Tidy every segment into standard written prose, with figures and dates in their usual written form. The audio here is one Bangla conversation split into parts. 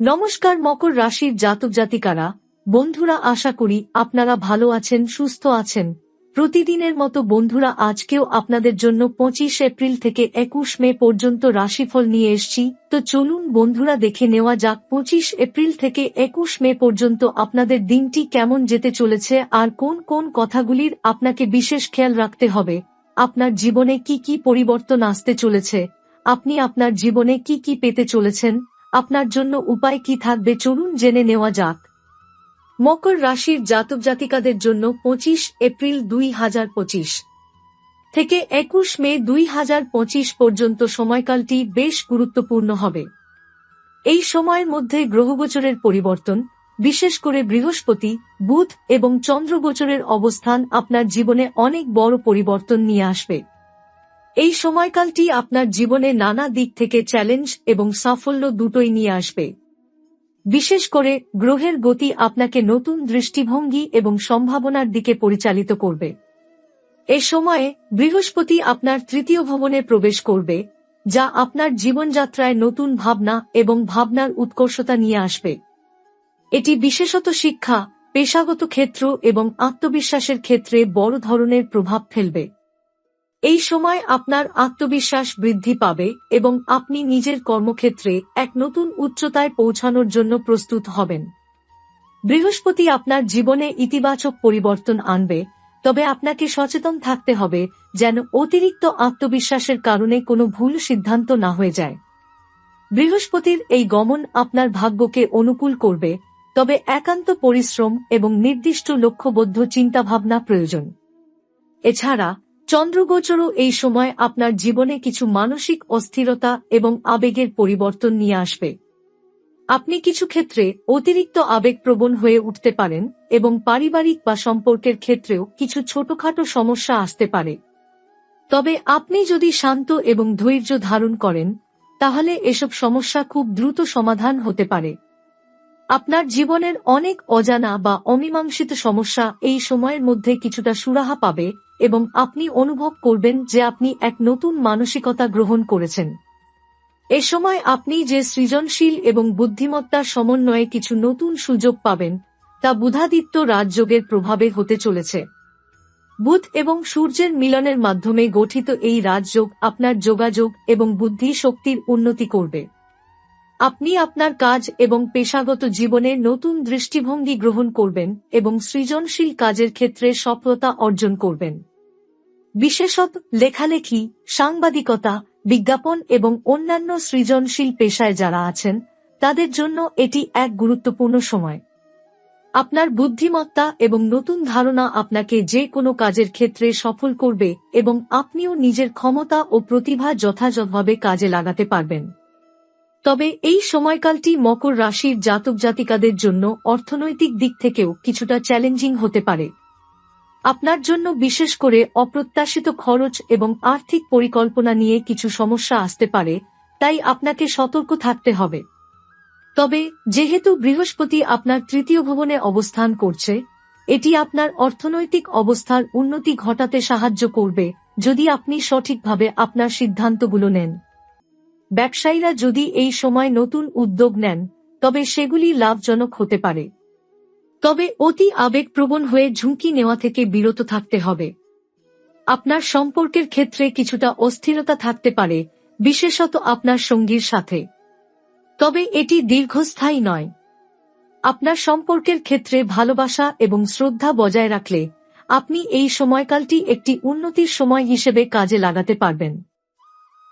নমস্কার মকর রাশির জাতক জাতিকারা, বন্ধুরা, আশা করি আপনারা ভালো আছেন, সুস্থ আছেন। প্রতিদিনের মতো বন্ধুরা, আজকেও আপনাদের জন্য 25 এপ্রিল থেকে 21 মে পর্যন্ত রাশিফল নিয়ে এসেছি। তো চলুন বন্ধুরা, দেখে নেওয়া যাক 25 এপ্রিল থেকে 21 মে পর্যন্ত আপনাদের দিনটি কেমন যেতে চলেছে আর কোন কোন কথাগুলির আপনাকে বিশেষ খেয়াল রাখতে হবে। আপনার জীবনে কি কি পরিবর্তন আসতে চলেছে, আপনি আপনার জীবনে কি কি পেতে চলেছেন, আপনার জন্য উপায় কি থাকবে, চলুন জেনে নেওয়া যাক। মকর রাশির জাতক জাতিকাদের জন্য 25 এপ্রিল 2025 থেকে 21 মে 2025 পর্যন্ত সময়কালটি বেশ গুরুত্বপূর্ণ হবে। এই সময়ের মধ্যে গ্রহগোচরের পরিবর্তন, বিশেষ করে বৃহস্পতি, বুধ এবং চন্দ্রগোচরের অবস্থান আপনার জীবনে অনেক বড় পরিবর্তন নিয়ে আসবে। এই সময়কালটি আপনার জীবনে নানা দিক থেকে চ্যালেঞ্জ এবং সাফল্য দুটোই নিয়ে আসবে। বিশেষ করে গ্রহের গতি আপনাকে নতুন দৃষ্টিভঙ্গি এবং সম্ভাবনার দিকে পরিচালিত করবে। এ সময়ে বৃহস্পতি আপনার তৃতীয় ভবনে প্রবেশ করবে, যা আপনার জীবনযাত্রায় নতুন ভাবনা এবং ভাবনার উৎকর্ষতা নিয়ে আসবে। এটি বিশেষত শিক্ষা, পেশাগত ক্ষেত্র এবং আত্মবিশ্বাসের ক্ষেত্রে বড় ধরনের প্রভাব ফেলবে। এই সময় আপনার আত্মবিশ্বাস বৃদ্ধি পাবে এবং আপনি নিজের কর্মক্ষেত্রে এক নতুন উচ্চতায় পৌঁছানোর জন্য প্রস্তুত হবেন। বৃহস্পতি আপনার জীবনে ইতিবাচক পরিবর্তন আনবে, তবে আপনাকে সচেতন থাকতে হবে যেন অতিরিক্ত আত্মবিশ্বাসের কারণে কোনো ভুল সিদ্ধান্ত না হয়ে যায়। বৃহস্পতির এই গমন আপনার ভাগ্যকে অনুকূল করবে, তবে একান্ত পরিশ্রম এবং নির্দিষ্ট লক্ষ্যবদ্ধ চিন্তাভাবনা প্রয়োজন। এছাড়া চন্দ্রগোচরও এই সময় আপনার জীবনে কিছু মানসিক অস্থিরতা এবং আবেগের পরিবর্তন নিয়ে আসবে। আপনি কিছু ক্ষেত্রে অতিরিক্ত আবেগপ্রবণ হয়ে উঠতে পারেন এবং পারিবারিক বা সম্পর্কের ক্ষেত্রেও কিছু ছোটখাটো সমস্যা আসতে পারে। তবে আপনি যদি শান্ত এবং ধৈর্য ধারণ করেন, তাহলে এসব সমস্যা খুব দ্রুত সমাধান হতে পারে। আপনার জীবনের অনেক অজানা বা অমীমাংসিত সমস্যা এই সময়ের মধ্যে কিছুটা সুরাহা পাবে এবং আপনি অনুভব করবেন যে আপনি এক নতুন মানসিকতা গ্রহণ করেছেন। এ সময় আপনি যে সৃজনশীল এবং বুদ্ধিমত্তার সমন্বয়ে কিছু নতুন সুযোগ পাবেন, তা বুধাদিত্য রাজযোগের প্রভাবে হতে চলেছে। বুধ এবং সূর্যের মিলনের মাধ্যমে গঠিত এই রাজযোগ আপনার যোগাযোগ এবং বুদ্ধি শক্তির উন্নতি করবে। আপনি আপনার কাজ এবং পেশাগত জীবনে নতুন দৃষ্টিভঙ্গি গ্রহণ করবেন এবং সৃজনশীল কাজের ক্ষেত্রে সফলতা অর্জন করবেন। বিশেষত লেখালেখি, সাংবাদিকতা, বিজ্ঞাপন এবং অন্যান্য সৃজনশীল পেশায় যারা আছেন, তাদের জন্য এটি এক গুরুত্বপূর্ণ সময়। আপনার বুদ্ধিমত্তা এবং নতুন ধারণা আপনাকে যে কোনো কাজের ক্ষেত্রে সফল করবে এবং আপনিও নিজের ক্ষমতা ও প্রতিভা যথাযথভাবে কাজে লাগাতে পারবেন। তবে এই সময়কালটি মকর রাশির জাতক জাতিকাদের জন্য অর্থনৈতিক দিক থেকেও কিছুটা চ্যালেঞ্জিং হতে পারে। আপনার জন্য বিশেষ করে অপ্রত্যাশিত খরচ এবং আর্থিক পরিকল্পনা নিয়ে কিছু সমস্যা আসতে পারে, তাই আপনাকে সতর্ক থাকতে হবে। তবে যেহেতু বৃহস্পতি আপনার তৃতীয় ভবনে অবস্থান করছে, এটি আপনার অর্থনৈতিক অবস্থার উন্নতি ঘটাতে সাহায্য করবে যদি আপনি সঠিকভাবে আপনার সিদ্ধান্তগুলো নেন। ব্যবসায়ীরা যদি এই সময় নতুন উদ্যোগ নেন, তবে সেগুলি লাভজনক হতে পারে। তবে অতি আবেগপ্রবণ হয়ে ঝুঁকি নেওয়া থেকে বিরত থাকতে হবে। আপনার সম্পর্কের ক্ষেত্রে কিছুটা অস্থিরতা থাকতে পারে, বিশেষত আপনার সঙ্গীর সাথে। তবে এটি দীর্ঘস্থায়ী নয়। আপনার সম্পর্কের ক্ষেত্রে ভালোবাসা এবং শ্রদ্ধা বজায় রাখলে আপনি এই সময়কালটি একটি উন্নতির সময় হিসেবে কাজে লাগাতে পারবেন।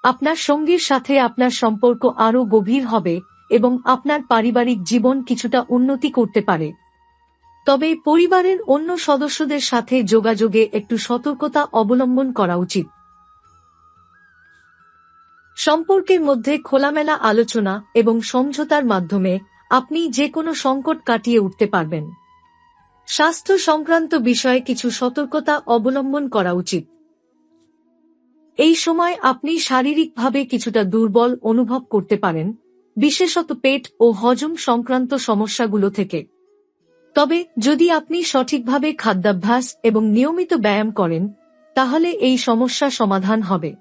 আপনার সঙ্গীর সাথে আপনার সম্পর্ক আরও গভীর হবে এবং আপনার পারিবারিক জীবন কিছুটা উন্নতি করতে পারে। তবে পরিবারের অন্য সদস্যদের সাথে যোগাযোগে একটু সতর্কতা অবলম্বন করা উচিত। সম্পর্কের মধ্যে খোলামেলা আলোচনা এবং সমঝোতার মাধ্যমে আপনি যে কোনো সংকট কাটিয়ে উঠতে পারবেন। স্বাস্থ্য সংক্রান্ত বিষয়ে কিছু সতর্কতা অবলম্বন করা উচিত। এই সময় আপনি শারীরিকভাবে কিছুটা দুর্বল অনুভব করতে পারেন, বিশেষত পেট ও হজম সংক্রান্ত সমস্যাগুলো থেকে। তবে যদি আপনি সঠিকভাবে খাদ্যাভ্যাস এবং নিয়মিত ব্যায়াম করেন, তাহলে এই সমস্যা সমাধান হবে।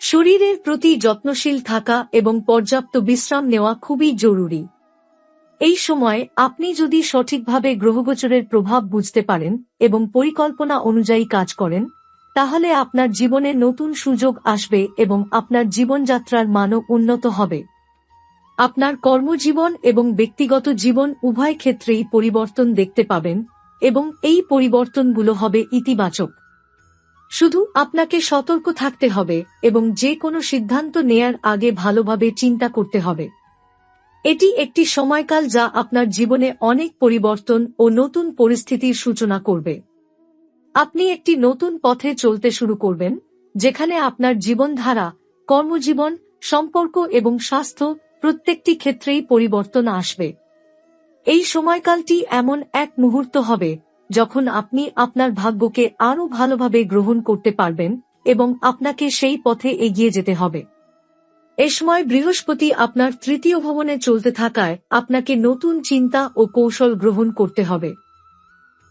শরীরের প্রতি যত্নশীল থাকা এবং পর্যাপ্ত বিশ্রাম নেওয়া খুবই জরুরি। এই সময় আপনি যদি সঠিকভাবে গ্রহগোচরের প্রভাব বুঝতে পারেন এবং পরিকল্পনা অনুযায়ী কাজ করেন, তাহলে আপনার জীবনে নতুন সুযোগ আসবে এবং আপনার জীবনযাত্রার মানও উন্নত হবে। আপনার কর্মজীবন এবং ব্যক্তিগত জীবন উভয় ক্ষেত্রেই পরিবর্তন দেখতে পাবেন এবং এই পরিবর্তনগুলো হবে ইতিবাচক। শুধু আপনাকে সতর্ক থাকতে হবে এবং যে কোনো সিদ্ধান্ত নেয়ার আগে ভালোভাবে চিন্তা করতে হবে। এটি একটি সময়কাল যা আপনার জীবনে অনেক পরিবর্তন ও নতুন পরিস্থিতির সূচনা করবে। আপনি একটি নতুন পথে চলতে শুরু করবেন, যেখানে আপনার জীবনধারা, কর্মজীবন, সম্পর্ক এবং স্বাস্থ্য প্রত্যেকটি ক্ষেত্রেই পরিবর্তন আসবে। এই সময়কালটি এমন এক মুহূর্ত হবে যখন আপনি আপনার ভাগ্যকে আরও ভালোভাবে গ্রহণ করতে পারবেন এবং আপনাকে সেই পথে এগিয়ে যেতে হবে। এ সময় বৃহস্পতি আপনার তৃতীয় ভবনে চলতে থাকায় আপনাকে নতুন চিন্তা ও কৌশল গ্রহণ করতে হবে।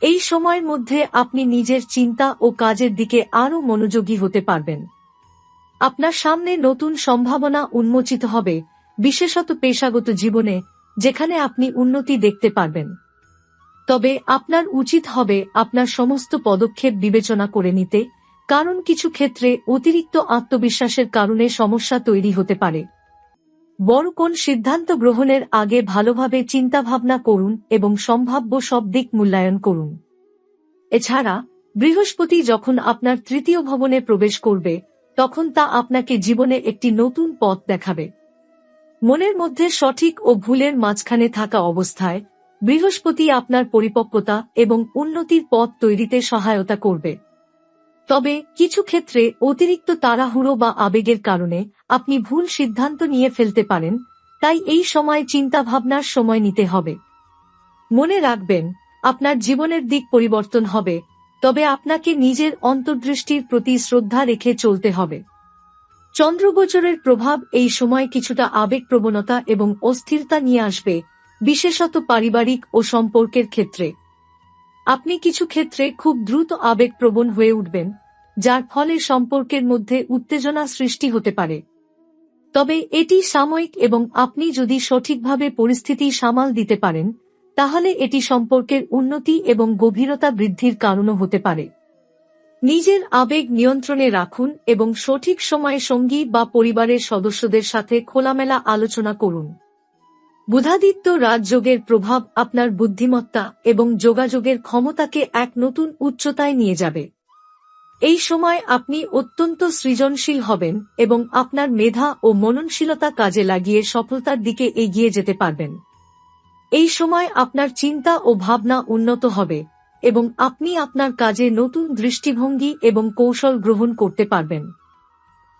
এই সময়ের মধ্যে আপনি নিজের চিন্তা ও কাজের দিকে আরও মনোযোগী হতে পারবেন। আপনার সামনে নতুন সম্ভাবনা উন্মোচিত হবে, বিশেষত পেশাগত জীবনে, যেখানে আপনি উন্নতি দেখতে পারবেন। তবে আপনার উচিত হবে আপনার সমস্ত পদক্ষেপ বিবেচনা করে নিতে, কারণ কিছু ক্ষেত্রে অতিরিক্ত আত্মবিশ্বাসের কারণে সমস্যা তৈরি হতে পারে। বড় কোন সিদ্ধান্ত গ্রহণের আগে ভালোভাবে চিন্তাভাবনা করুন এবং সম্ভাব্য সব দিক মূল্যায়ন করুন। এছাড়া বৃহস্পতি যখন আপনার তৃতীয় ভবনে প্রবেশ করবে, তখন তা আপনাকে জীবনে একটি নতুন পথ দেখাবে। মনের মধ্যে সঠিক ও ভুলের মাঝখানে থাকা অবস্থায় বৃহস্পতি আপনার পরিপক্কতা এবং উন্নতির পথ তৈরিতে সহায়তা করবে। তবে কিছু ক্ষেত্রে অতিরিক্ত তাড়াহুড়ো বা আবেগের কারণে আপনি ভুল সিদ্ধান্ত নিয়ে ফেলতে পারেন, তাই এই সময় চিন্তাভাবনার সময় নিতে হবে। মনে রাখবেন, আপনার জীবনের দিক পরিবর্তন হবে, তবে আপনাকে নিজের অন্তর্দৃষ্টির প্রতি শ্রদ্ধা রেখে চলতে হবে। চন্দ্রগোচরের প্রভাব এই সময় কিছুটা আবেগপ্রবণতা এবং অস্থিরতা নিয়ে আসবে, বিশেষত পারিবারিক ও সম্পর্কের ক্ষেত্রে। আপনি কিছু ক্ষেত্রে খুব দ্রুত আবেগপ্রবণ হয়ে উঠবেন, যার ফলে সম্পর্কের মধ্যে উত্তেজনা সৃষ্টি হতে পারে। তবে এটি সাময়িক এবং আপনি যদি সঠিকভাবে পরিস্থিতি সামাল দিতে পারেন, তাহলে এটি সম্পর্কের উন্নতি এবং গভীরতা বৃদ্ধির কারণও হতে পারে। নিজের আবেগ নিয়ন্ত্রণে রাখুন এবং সঠিক সময়ে সঙ্গী বা পরিবারের সদস্যদের সাথে খোলামেলা আলোচনা করুন। বুধাদিত্য রাজযোগের প্রভাব আপনার বুদ্ধিমত্তা এবং যোগাযোগের ক্ষমতাকে এক নতুন উচ্চতায় নিয়ে যাবে। এই সময় আপনি অত্যন্ত সৃজনশীল হবেন এবং আপনার মেধা ও মননশীলতা কাজে লাগিয়ে সফলতার দিকে এগিয়ে যেতে পারবেন। এই সময় আপনার চিন্তা ও ভাবনা উন্নত হবে এবং আপনি আপনার কাজে নতুন দৃষ্টিভঙ্গি এবং কৌশল গ্রহণ করতে পারবেন।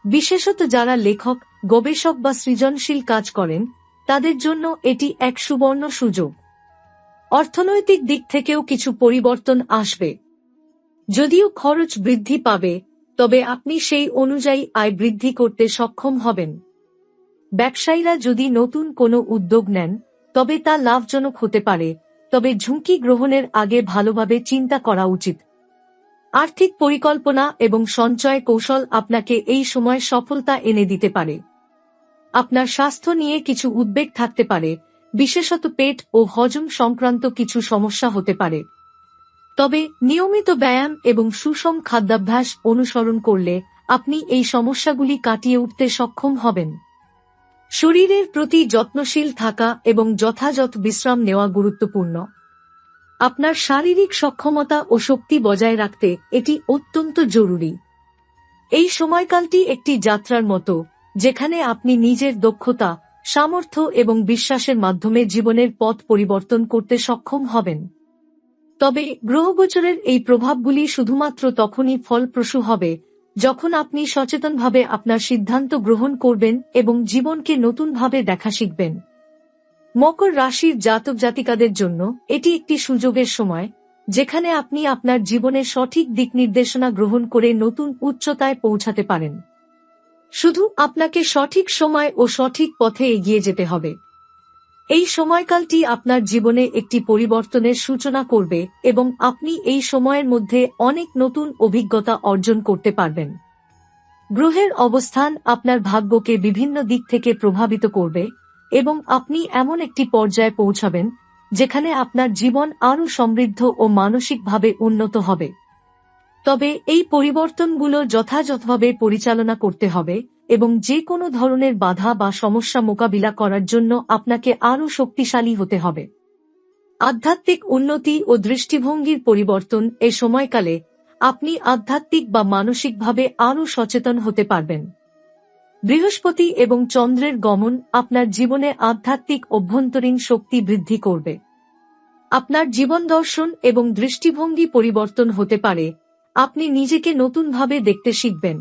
বিশেষত যারা লেখক, গবেষক বা সৃজনশীল কাজ করেন, তাদের জন্য এটি এক সুবর্ণ সুযোগ। অর্থনৈতিক দিক থেকেও কিছু পরিবর্তন আসবে। যদিও খরচ বৃদ্ধি পাবে, তবে আপনি সেই অনুযায়ী আয় বৃদ্ধি করতে সক্ষম হবেন। ব্যবসায়ীরা যদি নতুন কোনো উদ্যোগ নেন, তবে তা লাভজনক হতে পারে, তবে ঝুঁকি গ্রহণের আগে ভালোভাবে চিন্তা করা উচিত। আর্থিক পরিকল্পনা এবং সঞ্চয় কৌশল আপনাকে এই সময় সফলতা এনে দিতে পারে। আপনার স্বাস্থ্য নিয়ে কিছু উদ্বেগ থাকতে পারে, বিশেষত পেট ও হজম সংক্রান্ত কিছু সমস্যা হতে পারে। তবে নিয়মিত ব্যায়াম এবং সুষম খাদ্যাভ্যাস অনুসরণ করলে আপনি এই সমস্যাগুলি কাটিয়ে উঠতে সক্ষম হবেন। শরীরের প্রতি যত্নশীল থাকা এবং যথাযথ বিশ্রাম নেওয়া গুরুত্বপূর্ণ। আপনার শারীরিক সক্ষমতা ও শক্তি বজায় রাখতে এটি অত্যন্ত জরুরি। এই সময়কালটি একটি যাত্রার মতো, যেখানে আপনি নিজের দক্ষতা, সামর্থ্য এবং বিশ্বাসের মাধ্যমে জীবনের পথ পরিবর্তন করতে সক্ষম হবেন। তবে গ্রহগোচরের এই প্রভাবগুলি শুধুমাত্র তখনই ফলপ্রসূ হবে যখন আপনি সচেতনভাবে আপনার সিদ্ধান্ত গ্রহণ করবেন এবং জীবনকে নতুনভাবে দেখা শিখবেন। মকর রাশির জাতক জাতিকাদের জন্য এটি একটি সুযোগের সময়, যেখানে আপনি আপনার জীবনের সঠিক দিক নির্দেশনা গ্রহণ করে নতুন উচ্চতায় পৌঁছাতে পারেন। শুধু আপনাকে সঠিক সময় ও সঠিক পথে এগিয়ে যেতে হবে। এই সময়কালটি আপনার জীবনে একটি পরিবর্তনের সূচনা করবে এবং আপনি এই সময়ের মধ্যে অনেক নতুন অভিজ্ঞতা অর্জন করতে পারবেন। গ্রহের অবস্থান আপনার ভাগ্যকে বিভিন্ন দিক থেকে প্রভাবিত করবে, এবং আপনি এমন একটি পর্যায়ে পৌঁছাবেন যেখানে আপনার জীবন আরও সমৃদ্ধ ও মানসিকভাবে উন্নত হবে। তবে এই পরিবর্তনগুলো যথাযথভাবে পরিচালনা করতে হবে এবং যে কোনো ধরনের বাধা বা সমস্যা মোকাবিলা করার জন্য আপনাকে আরও শক্তিশালী হতে হবে। আধ্যাত্মিক উন্নতি ও দৃষ্টিভঙ্গির পরিবর্তন এ সময়কালে আপনি আধ্যাত্মিক বা মানসিকভাবে আরও সচেতন হতে পারবেন। বৃহস্পতি এবং চন্দ্রের গমন আপনার জীবনে আধ্যাত্মিক অভ্যন্তরীণ শক্তি বৃদ্ধি করবে। আপনার জীবন দর্শন এবং দৃষ্টিভঙ্গি পরিবর্তন হতে পারে, আপনি নিজেকে নতুনভাবে দেখতে শিখবেন।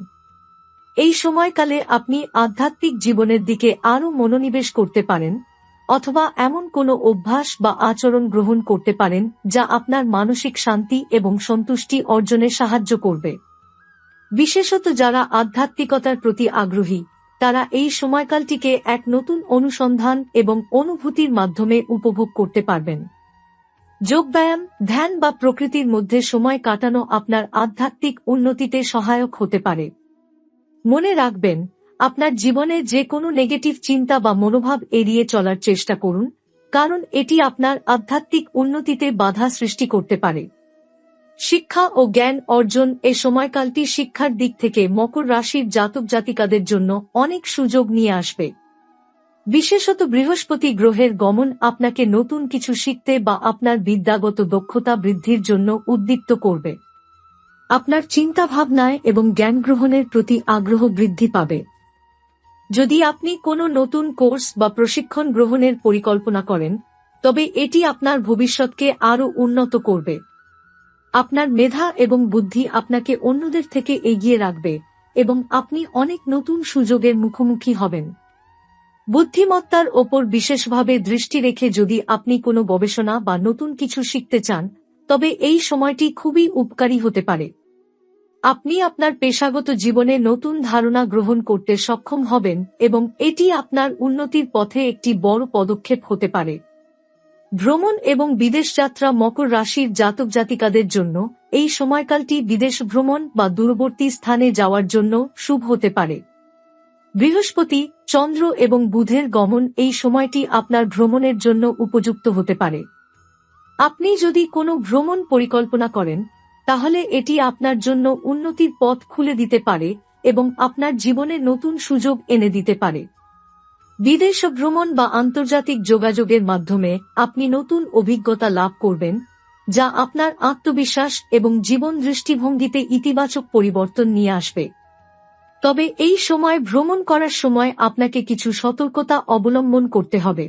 এই সময়কালে আপনি আধ্যাত্মিক জীবনের দিকে আরও মনোনিবেশ করতে পারেন, অথবা এমন কোনো অভ্যাস বা আচরণ গ্রহণ করতে পারেন যা আপনার মানসিক শান্তি এবং সন্তুষ্টি অর্জনে সাহায্য করবে। বিশেষত যারা আধ্যাত্মিকতার প্রতি আগ্রহী, তারা এই সময়কালটিকে এক নতুন অনুসন্ধান এবং অনুভূতির মাধ্যমে উপভোগ করতে পারবেন। যোগব্যায়াম, ধ্যান বা প্রকৃতির মধ্যে সময় কাটানো আপনার আধ্যাত্মিক উন্নতিতে সহায়ক হতে পারে। মনে রাখবেন, আপনার জীবনে যে কোনো নেগেটিভ চিন্তা বা মনোভাব এড়িয়ে চলার চেষ্টা করুন, কারণ এটি আপনার আধ্যাত্মিক উন্নতিতে বাধা সৃষ্টি করতে পারে। শিক্ষা ও জ্ঞান অর্জন এ সময়কালটি শিক্ষার দিক থেকে মকর রাশির জাতক জাতিকাদের জন্য অনেক সুযোগ নিয়ে আসবে। বিশেষত বৃহস্পতি গ্রহের গমন আপনাকে নতুন কিছু শিখতে বা আপনার বিদ্যাগত দক্ষতা বৃদ্ধির জন্য উদ্দীপ্ত করবে। আপনার চিন্তাভাবনায় এবং জ্ঞান গ্রহণের প্রতি আগ্রহ বৃদ্ধি পাবে। যদি আপনি কোনো নতুন কোর্স বা প্রশিক্ষণ গ্রহণের পরিকল্পনা করেন, তবে এটি আপনার ভবিষ্যৎকে আরও উন্নত করবে। আপনার মেধা এবং বুদ্ধি আপনাকে অন্যদের থেকে এগিয়ে রাখবে এবং আপনি অনেক নতুন সুযোগের মুখোমুখি হবেন। বুদ্ধিমত্তার ওপর বিশেষভাবে দৃষ্টি রেখে যদি আপনি কোনো গবেষণা বা নতুন কিছু শিখতে চান, তবে এই সময়টি খুবই উপকারী হতে পারে। আপনি আপনার পেশাগত জীবনে নতুন ধারণা গ্রহণ করতে সক্ষম হবেন এবং এটি আপনার উন্নতির পথে একটি বড় পদক্ষেপ হতে পারে। ভ্রমণ এবং বিদেশ যাত্রা মকর রাশির জাতক জাতিকাদের জন্য এই সময়কালটি বিদেশ ভ্রমণ বা দূরবর্তী স্থানে যাওয়ার জন্য শুভ হতে পারে। বৃহস্পতি, চন্দ্র এবং বুধের গমন এই সময়টি আপনার ভ্রমণের জন্য উপযুক্ত হতে পারে। আপনি যদি কোনো ভ্রমণ পরিকল্পনা করেন, তাহলে এটি আপনার জন্য উন্নতির পথ খুলে দিতে পারে এবং আপনার জীবনে নতুন সুযোগ এনে দিতে পারে। বিদেশ ভ্রমণ বা আন্তর্জাতিক যোগাযোগের মাধ্যমে আপনি নতুন অভিজ্ঞতা লাভ করবেন, যা আপনার আত্মবিশ্বাস এবং জীবন দৃষ্টিভঙ্গিতে ইতিবাচক পরিবর্তন নিয়ে আসবে। তবে এই সময় ভ্রমণ করার সময় আপনাকে কিছু সতর্কতা অবলম্বন করতে হবে।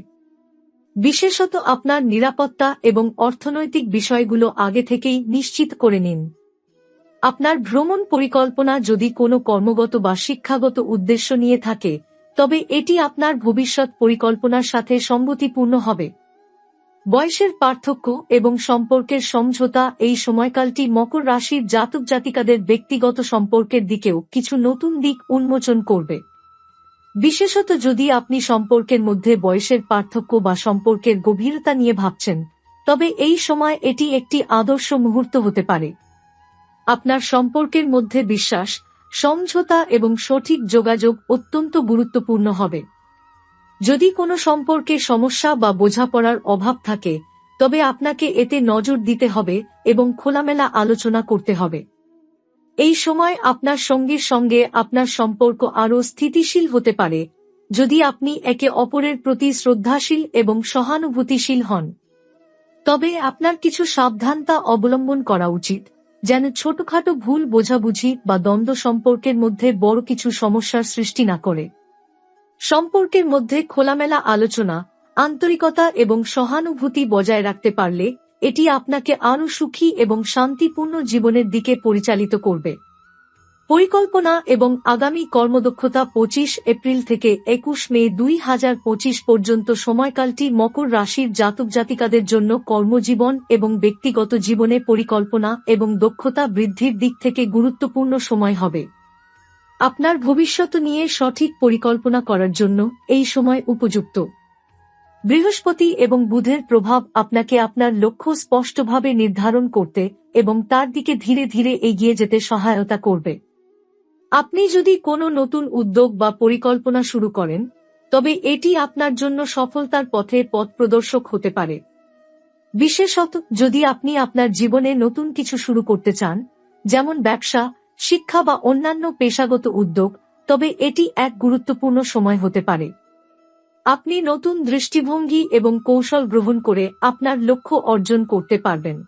বিশেষত আপনার নিরাপত্তা এবং অর্থনৈতিক বিষয়গুলো আগে থেকেই নিশ্চিত করে নিন। আপনার ভ্রমণ পরিকল্পনা যদি কোনো কর্মগত বা শিক্ষাগত উদ্দেশ্য নিয়ে থাকে, তবে এটি আপনার ভবিষ্যৎ পরিকল্পনার সাথে সঙ্গতিপূর্ণ হবে। বয়সের পার্থক্য এবং সম্পর্কের সমঝোতা এই সময়কালটি মকর রাশির জাতক জাতিকাদের ব্যক্তিগত সম্পর্কের দিকেও কিছু নতুন দিক উন্মোচন করবে। বিশেষত যদি আপনি সম্পর্কের মধ্যে বয়সের পার্থক্য বা সম্পর্কের গভীরতা নিয়ে ভাবছেন, তবে এই সময় এটি একটি আদর্শ মুহূর্ত হতে পারে। আপনার সম্পর্কের মধ্যে বিশ্বাস, সমঝোতা এবং সঠিক যোগাযোগ অত্যন্ত গুরুত্বপূর্ণ হবে। যদি কোনো সম্পর্কে সমস্যা বা বোঝাপড়ার অভাব থাকে, তবে আপনাকে এতে নজর দিতে হবে এবং খোলামেলা আলোচনা করতে হবে। এই সময় আপনার সঙ্গীর সঙ্গে আপনার সম্পর্ক আরও স্থিতিশীল হতে পারে, যদি আপনি একে অপরের প্রতি শ্রদ্ধাশীল এবং সহানুভূতিশীল হন। তবে আপনার কিছু সাবধানতা অবলম্বন করা উচিত, যেন ছোটখাটো ভুল বোঝাবুঝি বা দ্বন্দ্ব সম্পর্কের মধ্যে বড় কিছু সমস্যার সৃষ্টি না করে। সম্পর্কের মধ্যে খোলামেলা আলোচনা, আন্তরিকতা এবং সহানুভূতি বজায় রাখতে পারলে এটি আপনাকে আরও সুখী এবং শান্তিপূর্ণ জীবনের দিকে পরিচালিত করবে। পরিকল্পনা এবং আগামী কর্মদক্ষতা 25 এপ্রিল থেকে 21 মে 2025 পর্যন্ত সময়কালটি মকর রাশির জাতক জাতিকাদের জন্য কর্মজীবন এবং ব্যক্তিগত জীবনে পরিকল্পনা এবং দক্ষতা বৃদ্ধির দিক থেকে গুরুত্বপূর্ণ সময় হবে। আপনার ভবিষ্যৎ নিয়ে সঠিক পরিকল্পনা করার জন্য এই সময় উপযুক্ত। বৃহস্পতি এবং বুধের প্রভাব আপনাকে আপনার লক্ষ্য স্পষ্টভাবে নির্ধারণ করতে এবং তার দিকে ধীরে ধীরে এগিয়ে যেতে সহায়তা করবে। আপনি যদি কোনো নতুন উদ্যোগ বা পরিকল্পনা শুরু করেন, তবে এটি আপনার জন্য সফলতার পথে পথ প্রদর্শক হতে পারে। বিশেষত যদি আপনি আপনার জীবনে নতুন কিছু শুরু করতে চান, যেমন ব্যবসা, শিক্ষা বা অন্যান্য পেশাগত উদ্যোগ, তবে এটি এক গুরুত্বপূর্ণ সময় হতে পারে। আপনি নতুন দৃষ্টিভঙ্গি এবং কৌশল গ্রহণ করে আপনার লক্ষ্য অর্জন করতে পারবেন।